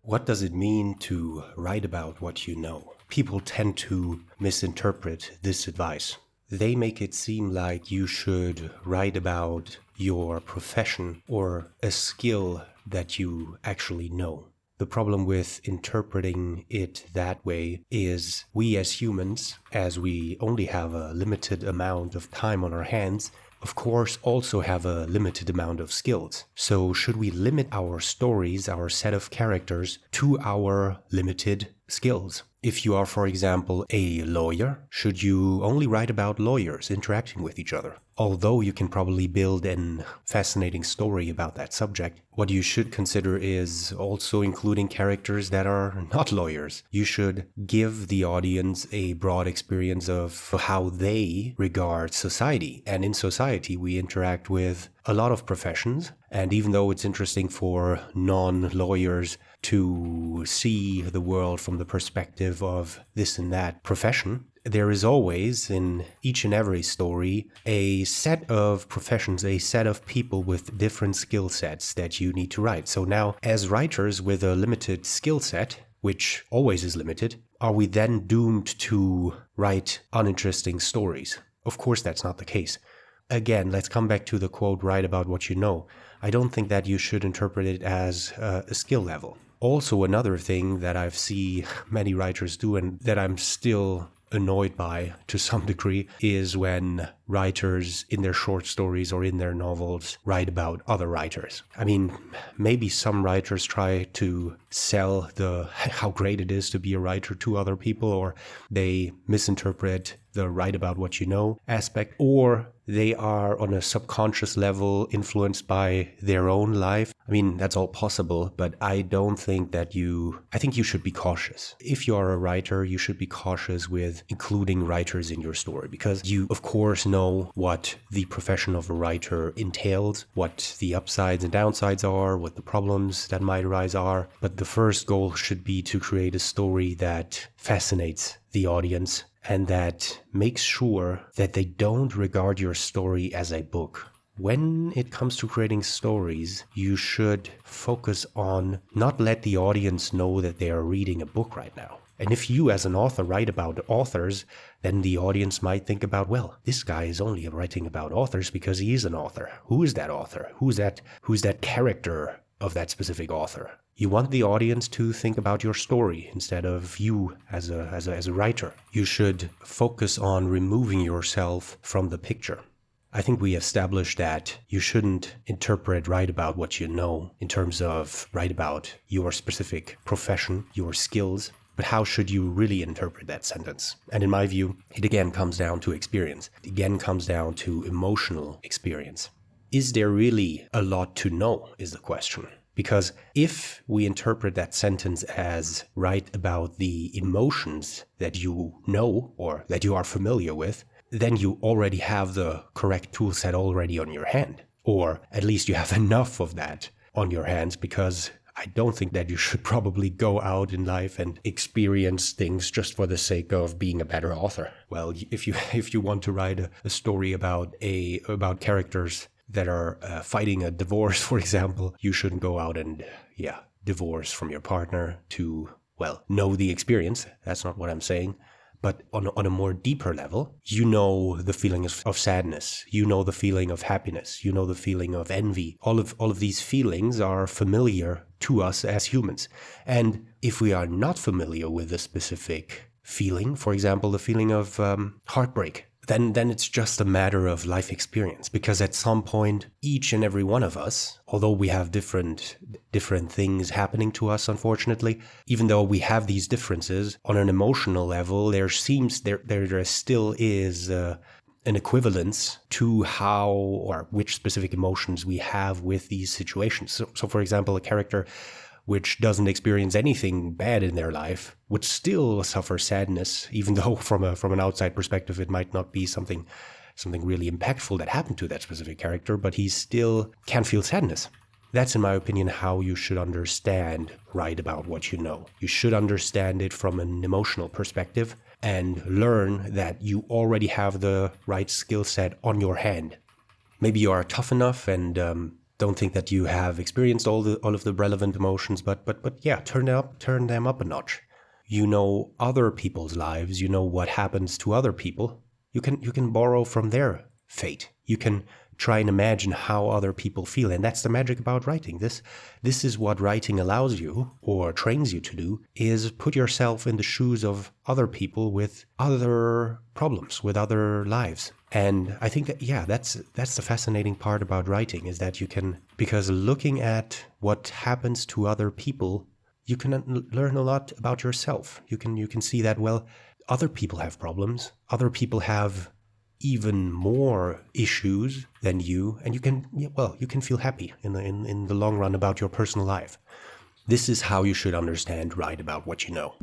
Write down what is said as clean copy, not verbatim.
What does it mean to write about what you know? People tend to misinterpret this advice. They make it seem like you should write about your profession or a skill that you actually know. The problem with interpreting it that way is we as humans, as we only have a limited amount of time on our hands, of course, also have a limited amount of skills. So should we limit our stories, our set of characters, to our limited skills? If you are, for example, a lawyer, should you only write about lawyers interacting with each other? Although you can probably build a fascinating story about that subject, what you should consider is also including characters that are not lawyers. You should give the audience a broad experience of how they regard society. And in society, we interact with a lot of professions. And even though it's interesting for non-lawyers to see the world from the perspective of this and that profession, there is always, in each and every story, a set of professions, a set of people with different skill sets that you need to write. So now, as writers with a limited skill set, which always is limited, are we then doomed to write uninteresting stories? Of course, that's not the case. Again, let's come back to the quote, write about what you know. I don't think that you should interpret it as a skill level. Also, another thing that I've seen many writers do and that I'm still annoyed by to some degree is when writers in their short stories or in their novels write about other writers. I mean, maybe some writers try to sell how great it is to be a writer to other people, or they misinterpret the write about what you know aspect, or they are on a subconscious level influenced by their own life. I mean, that's all possible, but I don't think that I think you should be cautious. If you are a writer, you should be cautious with including writers in your story, because you, of course, know what the profession of a writer entails, what the upsides and downsides are, what the problems that might arise are. But the first goal should be to create a story that fascinates the audience and that makes sure that they don't regard your story as a book. When it comes to creating stories, you should focus on not let the audience know that they are reading a book right now. And if you as an author write about authors, then the audience might think about, well, this guy is only writing about authors because he is an author. Who is that author? Who's that character of that specific author? You want the audience to think about your story instead of you as a writer. You should focus on removing yourself from the picture. I think we established that you shouldn't write about what you know in terms of write about your specific profession, your skills, but how should you really interpret that sentence? And in my view, it again comes down to experience. It again comes down to emotional experience. Is there really a lot to know is the question. Because if we interpret that sentence as write about the emotions that you know or that you are familiar with, then you already have the correct tool set already on your hand. Or at least you have enough of that on your hands, because I don't think that you should probably go out in life and experience things just for the sake of being a better author. Well, if you want to write a story about characters that are fighting a divorce, for example, you shouldn't go out and, divorce from your partner to, know the experience. That's not what I'm saying. But on a more deeper level, you know the feeling of sadness. You know the feeling of happiness. You know the feeling of envy. All of these feelings are familiar to us as humans. And if we are not familiar with a specific feeling, for example, the feeling of heartbreak, then it's just a matter of life experience. Because at some point, each and every one of us, although we have different things happening to us, unfortunately, even though we have these differences, on an emotional level, there still is an equivalence to how or which specific emotions we have with these situations. So for example, a character which doesn't experience anything bad in their life would still suffer sadness, even though from an outside perspective it might not be something really impactful that happened to that specific character, but he still can feel sadness. That's, in my opinion, how you should understand write about what you know. You should understand it from an emotional perspective and learn that you already have the right skill set on your hand. Maybe you are tough enough and don't think that you have experienced all of the relevant emotions, but yeah, turn them up a notch. You know other people's lives, you know what happens to other people. You can borrow from their fate. You can try and imagine how other people feel, and that's the magic about writing. This is what writing allows you, or trains you to do, is put yourself in the shoes of other people with other problems, with other lives. And I think that, yeah, that's the fascinating part about writing, is that you can, because looking at what happens to other people, you can learn a lot about yourself. You can see that, well, other people have problems. Other people have even more issues than you, and you can feel happy in the long run about your personal life. This is how you should understand, write about what you know.